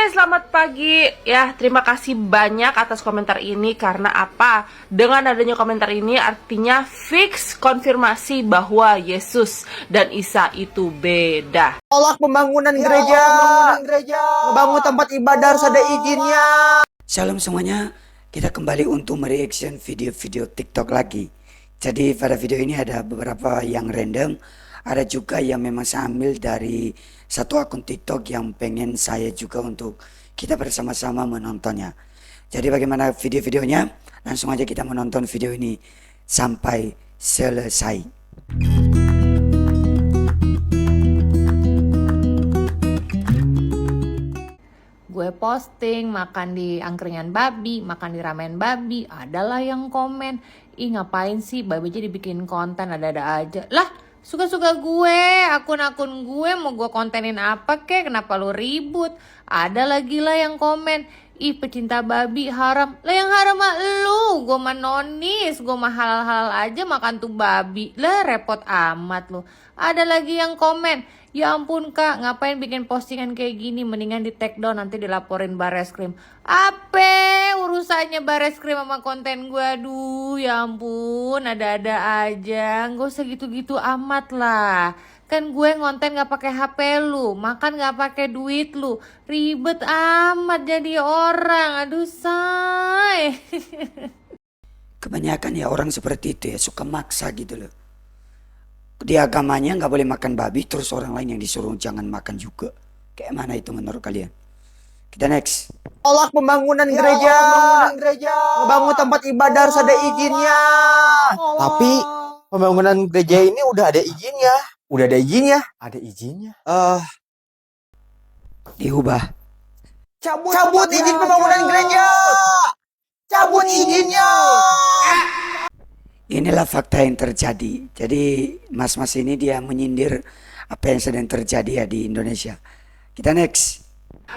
Selamat pagi ya. Terima kasih banyak atas komentar ini. Karena apa? Dengan adanya komentar ini artinya fix konfirmasi bahwa Yesus dan Isa itu beda. Tolak pembangunan gereja. Membangun tempat ibadah harus ada izinnya. Shalom semuanya. Kita kembali untuk mereaction video-video TikTok lagi. Jadi pada video ini ada beberapa yang random. Ada juga yang memang saya ambil dari satu akun TikTok yang pengen saya juga untuk kita bersama-sama menontonnya. Jadi bagaimana video-videonya? Langsung aja kita menonton video ini sampai selesai. Gue posting makan di angkringan babi, makan di ramen babi, adalah yang komen, ih ngapain sih babi jadi bikin konten ada-ada aja. Lah, suka-suka gue, akun-akun gue mau gue kontenin apa kek, kenapa lu ribut? Ada lagi lah yang komen, ih pecinta babi haram. Lah yang haram mah lu, gue mah nonis, gue mah halal-halal aja makan tuh babi. Lah repot amat lu. Ada lagi yang komen, ya ampun kak, ngapain bikin postingan kayak gini, mendingan di take down nanti dilaporin Bareskrim. Apa urusannya Bareskrim sama konten gue? Aduh ya ampun, ada-ada aja, gak usah gitu-gitu amat lah. Kan gue ngonten gak pakai HP lu, makan gak pakai duit lu, ribet amat jadi orang, aduh say. Kebanyakan ya orang seperti itu ya, suka maksa gitu loh. Di agamanya nggak boleh makan babi, terus orang lain yang disuruh jangan makan juga. Kayak mana itu menurut kalian? Kita next. Tolak pembangunan gereja. Membangun tempat ibadah harus ada izinnya. Tapi pembangunan gereja ini udah ada izinnya. Ada izinnya. Diubah. Cabut izin pembangunan gereja. Cabut izinnya. Inilah fakta yang terjadi. Jadi mas-mas ini dia menyindir apa yang sedang terjadi ya di Indonesia. Kita next.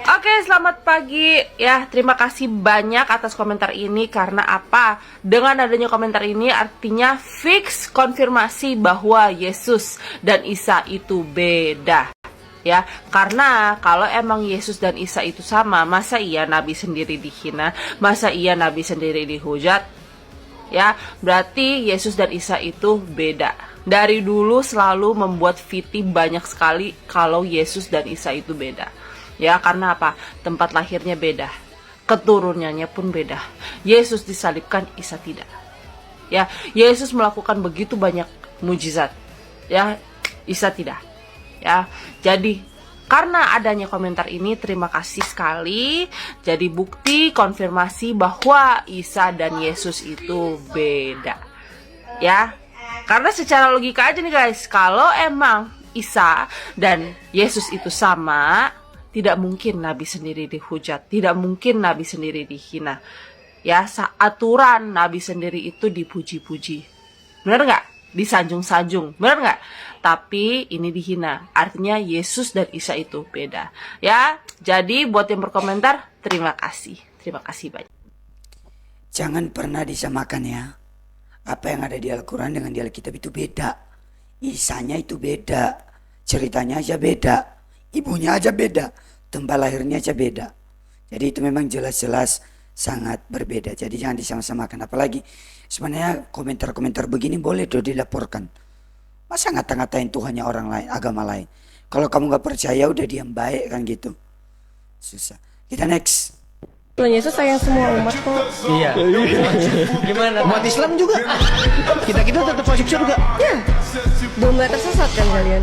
Oke, selamat pagi ya. Terima kasih banyak atas komentar ini. Karena apa? Dengan adanya komentar ini artinya fix konfirmasi bahwa Yesus dan Isa itu beda. Ya, karena kalau emang Yesus dan Isa itu sama, masa iya Nabi sendiri dihina? Masa iya Nabi sendiri dihujat? Ya, berarti Yesus dan Isa itu beda. Dari dulu selalu membuat fitih banyak sekali kalau Yesus dan Isa itu beda. Ya, karena apa? Tempat lahirnya beda. Keturunannya pun beda. Yesus disalibkan, Isa tidak. Ya, Yesus melakukan begitu banyak mujizat. Ya, Isa tidak. Ya, jadi karena adanya komentar ini, terima kasih sekali. Jadi bukti konfirmasi bahwa Isa dan Yesus itu beda. Ya, karena secara logika aja nih guys, kalau emang Isa dan Yesus itu sama, tidak mungkin Nabi sendiri dihujat, tidak mungkin Nabi sendiri dihina. Ya, aturan Nabi sendiri itu dipuji-puji. Bener nggak? Disanjung-sanjung, bener nggak? Tapi ini dihina, artinya Yesus dan Isa itu beda. Ya, jadi buat yang berkomentar, terima kasih banyak. Jangan pernah disamakan ya. Apa yang ada di Al-Quran dengan di Alkitab itu beda. Isanya itu beda, ceritanya aja beda, ibunya aja beda, tempat lahirnya aja beda. Jadi itu memang jelas-jelas sangat berbeda. Jadi jangan disama-samakan. Apalagi sebenarnya komentar-komentar begini boleh tuh dilaporkan. Masa ngata-ngatain Tuhannya orang lain, agama lain. Kalau kamu gak percaya udah diam baik kan gitu. Susah. Kita next. Tuhan Yesus sayang semua umat kok. Iya. Gimana? Umat Islam juga. Kita tetap masuk surga. Ya, domba tersesat kan kalian.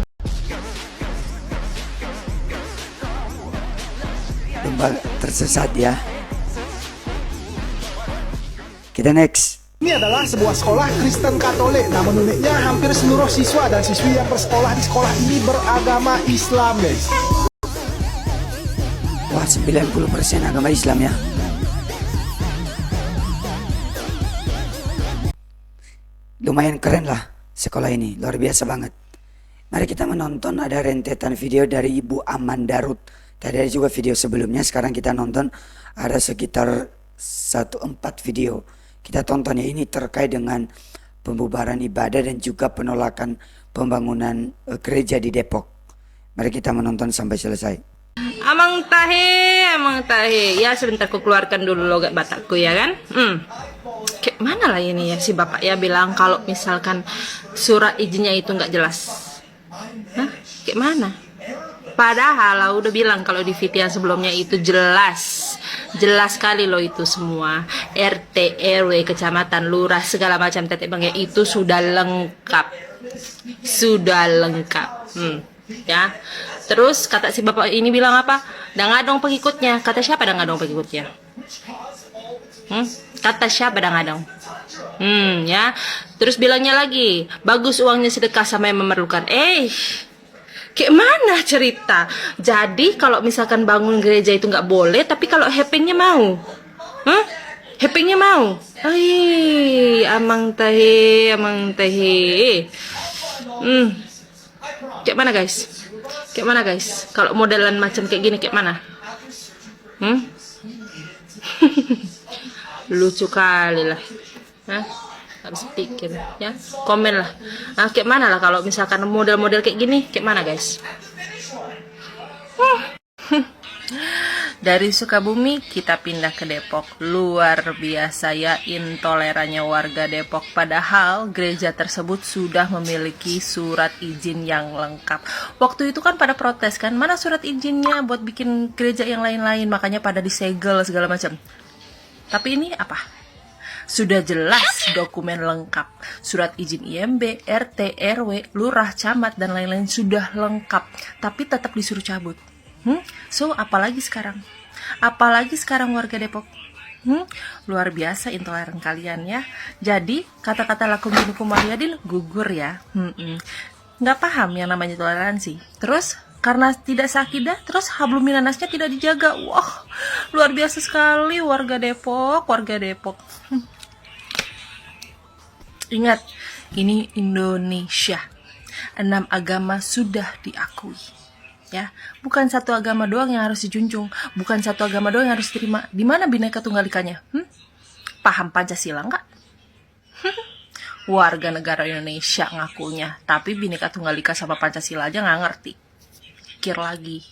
Domba tersesat ya. Kita next. Ini adalah sebuah sekolah Kristen Katolik. Namun uniknya hampir seluruh siswa dan siswi yang bersekolah di sekolah ini beragama Islam, guys. Wah, 90% agama Islam ya. Lumayan keren lah sekolah ini, luar biasa banget. Mari kita menonton, ada rentetan video dari Ibu Amanda Ruth. Tadi ada juga video sebelumnya, sekarang kita nonton ada sekitar 1-4 video. Kita tonton ya, ini terkait dengan pembubaran ibadah dan juga penolakan pembangunan gereja di Depok. Mari kita menonton sampai selesai. Amang tahe tahe. Ya sebentar ku keluarkan dulu logat Batakku ya kan. Kayak mana lah ini ya si bapak ya bilang kalau misalkan surat izinnya itu nggak jelas. Hah? Kayak mana? Padahal lah udah bilang kalau di video yang sebelumnya itu jelas. Jelas sekali loh itu semua. RT, RW, kecamatan, lurah, segala macam tetek bangnya itu sudah lengkap. Sudah lengkap. Ya. Terus kata si bapak ini bilang apa? Dah ngadong pengikutnya. Kata siapa dah ngadong pengikutnya? Kata siapa dah ngadong? Ya. Terus bilangnya lagi, bagus uangnya sedekah sama yang memerlukan. Kayak mana cerita? Jadi kalau misalkan bangun gereja itu nggak boleh, tapi kalau hepengnya mau, hepengnya mau. Amang tahe, amang tahe. Kayak mana guys? Kayak mana guys? Kalau modelan macam kayak gini kayak mana? Lucu kali lah. Gak bisa pikir ya, komen lah. Kayak mana lah kalau misalkan model-model kayak gini, kayak mana guys? Dari Sukabumi kita pindah ke Depok. Luar biasa ya intolerannya warga Depok. Padahal gereja tersebut sudah memiliki surat izin yang lengkap. Waktu itu kan pada protes kan, mana surat izinnya buat bikin gereja yang lain-lain, makanya pada disegel segala macam. Tapi ini apa? Sudah jelas dokumen lengkap. Surat izin IMB, RT, RW, lurah, camat, dan lain-lain sudah lengkap. Tapi tetap disuruh cabut. So, apalagi sekarang? Apalagi sekarang warga Depok? Luar biasa intoleran kalian ya. Jadi, kata-kata lakum dinukum waliyadin gugur ya. Nggak paham yang namanya toleransi. Terus, karena tidak sakidah, terus hablum minanasnya tidak dijaga. Wah, luar biasa sekali warga Depok, warga Depok. Ingat, ini Indonesia. 6 agama sudah diakui. Ya, bukan satu agama doang yang harus dijunjung, bukan satu agama doang yang harus diterima. Di mana Bhinneka Tunggal Ikanya? Paham Pancasila enggak? Warga negara Indonesia ngakunya, tapi Bhinneka Tunggal Ika sama Pancasila aja nggak ngerti. Pikir lagi.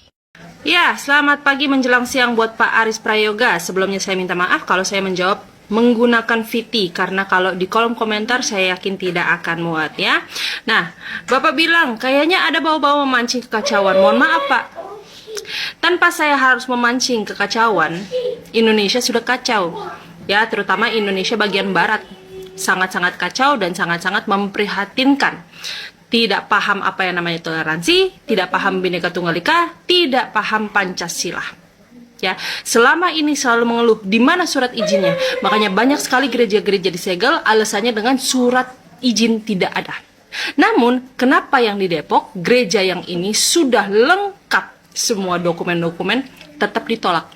Ya, selamat pagi menjelang siang buat Pak Aris Prayoga. Sebelumnya saya minta maaf kalau saya menjawab menggunakan VT, karena kalau di kolom komentar saya yakin tidak akan muat ya. Nah, Bapak bilang kayaknya ada bau-bau memancing kekacauan. Mohon maaf Pak, tanpa saya harus memancing kekacauan, Indonesia sudah kacau ya, terutama Indonesia bagian barat sangat-sangat kacau dan sangat-sangat memprihatinkan. Tidak paham apa yang namanya toleransi, tidak paham Bhinneka Tunggal Ika, tidak paham Pancasila. Ya, selama ini selalu mengeluh di mana surat izinnya. Makanya banyak sekali gereja-gereja disegel alasannya dengan surat izin tidak ada. Namun, kenapa yang di Depok, gereja yang ini sudah lengkap semua dokumen-dokumen tetap ditolak.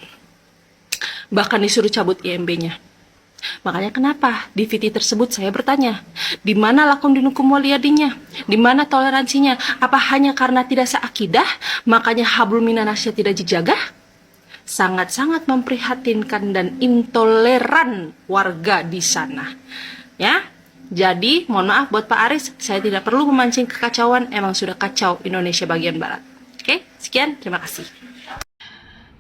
Bahkan disuruh cabut IMB-nya. Makanya kenapa di VT tersebut saya bertanya, di mana lakum dinukum waliyadinya? Di mana toleransinya? Apa hanya karena tidak seakidah, makanya hablum minanasnya tidak dijaga? Sangat-sangat memprihatinkan dan intoleran warga di sana. Ya, jadi mohon maaf buat Pak Aris, saya tidak perlu memancing kekacauan, emang sudah kacau Indonesia bagian barat. Oke, sekian, terima kasih.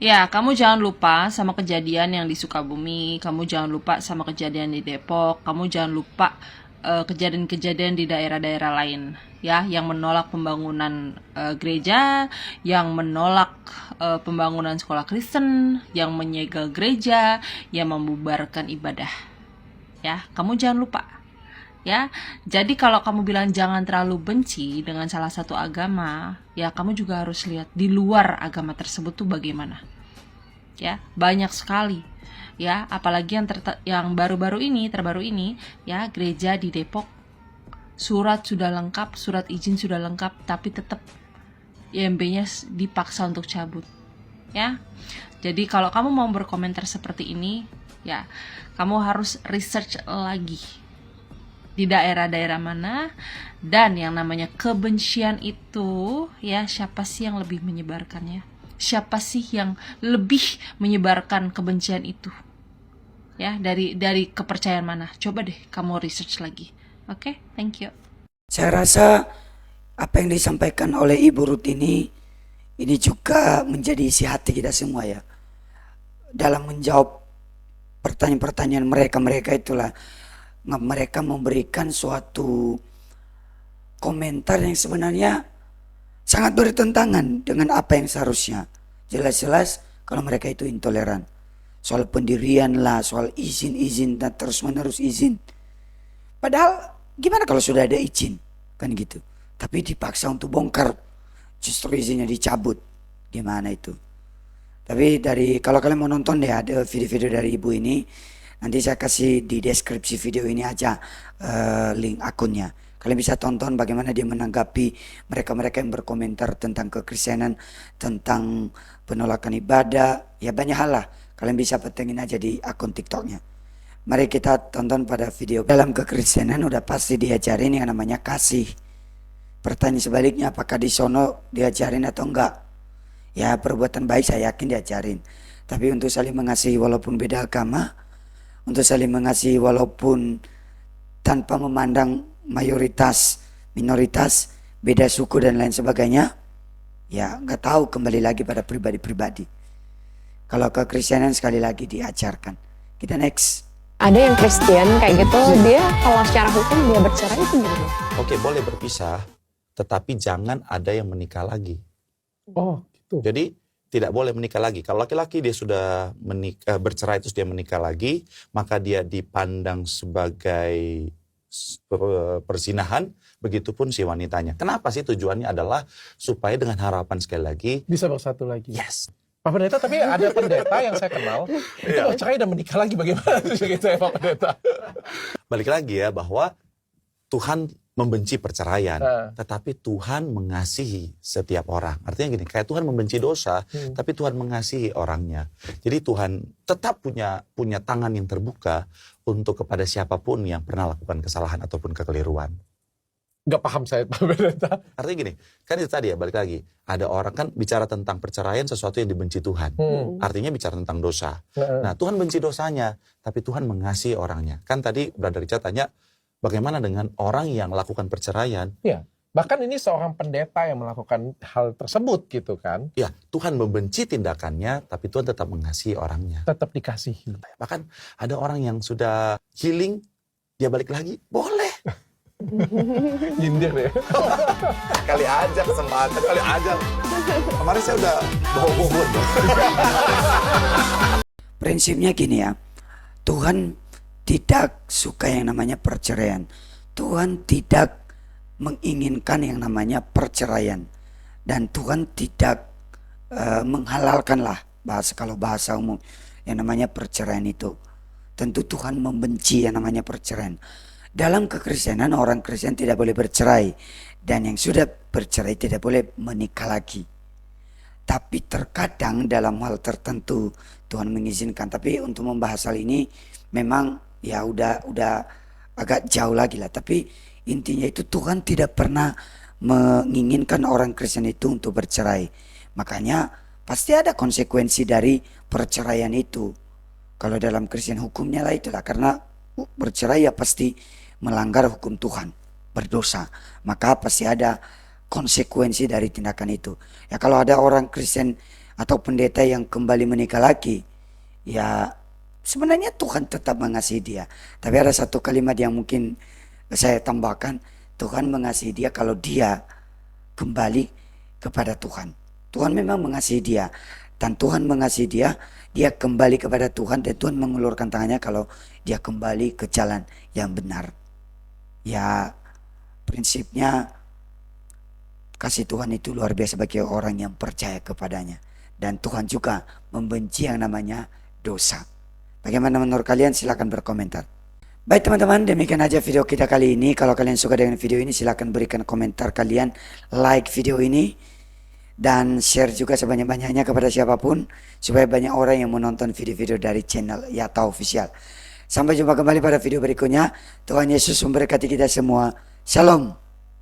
Ya, kamu jangan lupa sama kejadian yang di Sukabumi, kamu jangan lupa sama kejadian di Depok, kamu jangan lupa kejadian-kejadian di daerah-daerah lain ya, yang menolak pembangunan gereja, yang menolak pembangunan sekolah Kristen, yang menyegel gereja, yang membubarkan ibadah. Ya, kamu jangan lupa. Ya, jadi kalau kamu bilang jangan terlalu benci dengan salah satu agama, ya kamu juga harus lihat di luar agama tersebut tuh bagaimana. Ya, banyak sekali. Ya, apalagi yang terbaru ini, ya, gereja di Depok surat sudah lengkap, surat izin sudah lengkap, tapi tetap IMB-nya dipaksa untuk cabut. Ya, jadi kalau kamu mau berkomentar seperti ini, ya, kamu harus research lagi di daerah-daerah mana, dan yang namanya kebencian itu, ya, siapa sih yang lebih menyebarkannya? Siapa sih yang lebih menyebarkan kebencian itu? Ya, dari kepercayaan mana? Coba deh kamu research lagi. Oke, thank you. Saya rasa apa yang disampaikan oleh Ibu Ruth ini juga menjadi isi hati kita semua ya. dalam menjawab pertanyaan-pertanyaan mereka itulah mereka memberikan suatu komentar yang sebenarnya sangat bertentangan dengan apa yang seharusnya. Jelas-jelas kalau mereka itu intoleran. Soal pendirian lah, soal izin-izin dan terus-menerus izin. Padahal gimana kalau sudah ada izin? Kan gitu. Tapi dipaksa untuk bongkar, justru izinnya dicabut. Gimana itu? Tapi kalau kalian mau nonton deh, ada video-video dari ibu ini. Nanti saya kasih di deskripsi video ini aja link akunnya. Kalian bisa tonton bagaimana dia menanggapi mereka-mereka yang berkomentar tentang kekristenan, tentang penolakan ibadah, ya banyak hal lah. Kalian bisa petengin aja di akun TikToknya. Mari kita tonton pada video. Dalam kekristenan udah pasti diajarin yang namanya kasih. Pertanyaan sebaliknya, apakah di sono diajarin atau enggak? Ya perbuatan baik saya yakin diajarin. Tapi untuk saling mengasihi walaupun beda agama, untuk saling mengasihi walaupun tanpa memandang mayoritas, minoritas, beda suku dan lain sebagainya, ya nggak tahu, kembali lagi pada pribadi-pribadi. Kalau kekristenan sekali lagi diajarkan. Kita next. Ada yang Kristen kayak gitu, dia kalau secara hukum dia bercerai itu gimana? Oke, boleh berpisah, tetapi jangan ada yang menikah lagi. Oh, gitu. Jadi tidak boleh menikah lagi. Kalau laki-laki dia sudah bercerai terus dia menikah lagi, maka dia dipandang sebagai perzinahan, begitupun si wanitanya. Kenapa sih? Tujuannya adalah supaya dengan harapan sekali lagi Bisa bersatu lagi. yes. Pak Pendeta, tapi ada pendeta yang saya kenal, itu bercerai dan menikah lagi, bagaimana gitu ya Pak Pendeta? Balik lagi ya, bahwa Tuhan membenci perceraian, tetapi Tuhan mengasihi setiap orang. Artinya gini, kayak Tuhan membenci dosa, tapi Tuhan mengasihi orangnya. Jadi Tuhan tetap punya tangan yang terbuka untuk kepada siapapun yang pernah lakukan kesalahan ataupun kekeliruan. Nggak paham saya Pak Pendeta. Artinya gini, kan itu tadi ya, balik lagi. Ada orang kan bicara tentang perceraian sesuatu yang dibenci Tuhan. Artinya bicara tentang dosa. Nah, Tuhan benci dosanya, tapi Tuhan mengasihi orangnya. Kan tadi Brother Richard tanya, bagaimana dengan orang yang melakukan perceraian? Iya, bahkan ini seorang pendeta yang melakukan hal tersebut gitu kan. Ya, Tuhan membenci tindakannya, tapi Tuhan tetap mengasihi orangnya. Tetap dikasihi. Bahkan ada orang yang sudah healing, dia balik lagi, boleh. Nyindir ya. Kali aja kesempatan, kali aja. Kemarin saya udah bawa-bawa. Prinsipnya gini ya, Tuhan tidak suka yang namanya perceraian. Tuhan tidak menginginkan yang namanya perceraian. Dan Tuhan tidak menghalalkan lah, kalau bahasa umum, yang namanya perceraian itu. Tentu Tuhan membenci yang namanya perceraian. Dalam kekristenan orang Kristen tidak boleh bercerai. Dan yang sudah bercerai tidak boleh menikah lagi. Tapi terkadang dalam hal tertentu Tuhan mengizinkan. Tapi untuk membahas hal ini memang ya udah agak jauh lagi lah. Tapi intinya itu Tuhan tidak pernah menginginkan orang Kristen itu untuk bercerai. Makanya pasti ada konsekuensi dari perceraian itu. Kalau dalam Kristen hukumnya lah itulah. Karena bercerai ya pasti melanggar hukum Tuhan, berdosa. Maka pasti ada konsekuensi dari tindakan itu. Ya kalau ada orang Kristen atau pendeta yang kembali menikah lagi, ya sebenarnya Tuhan tetap mengasihi dia. Tapi ada satu kalimat yang mungkin saya tambahkan, Tuhan mengasihi dia kalau dia kembali kepada Tuhan. Tuhan memang mengasihi dia, dan Tuhan mengasihi dia kembali kepada Tuhan, dan Tuhan mengulurkan tangannya kalau dia kembali ke jalan yang benar. Ya prinsipnya kasih Tuhan itu luar biasa bagi orang yang percaya kepadanya. Dan Tuhan juga membenci yang namanya dosa. Bagaimana menurut kalian? Silakan berkomentar. Baik teman-teman, demikian aja video kita kali ini. Kalau kalian suka dengan video ini, silakan berikan komentar kalian, like video ini, dan share juga sebanyak-banyaknya kepada siapapun, supaya banyak orang yang menonton video-video dari channel Yata Official. Sampai jumpa kembali pada video berikutnya. Tuhan Yesus memberkati kita semua. Shalom.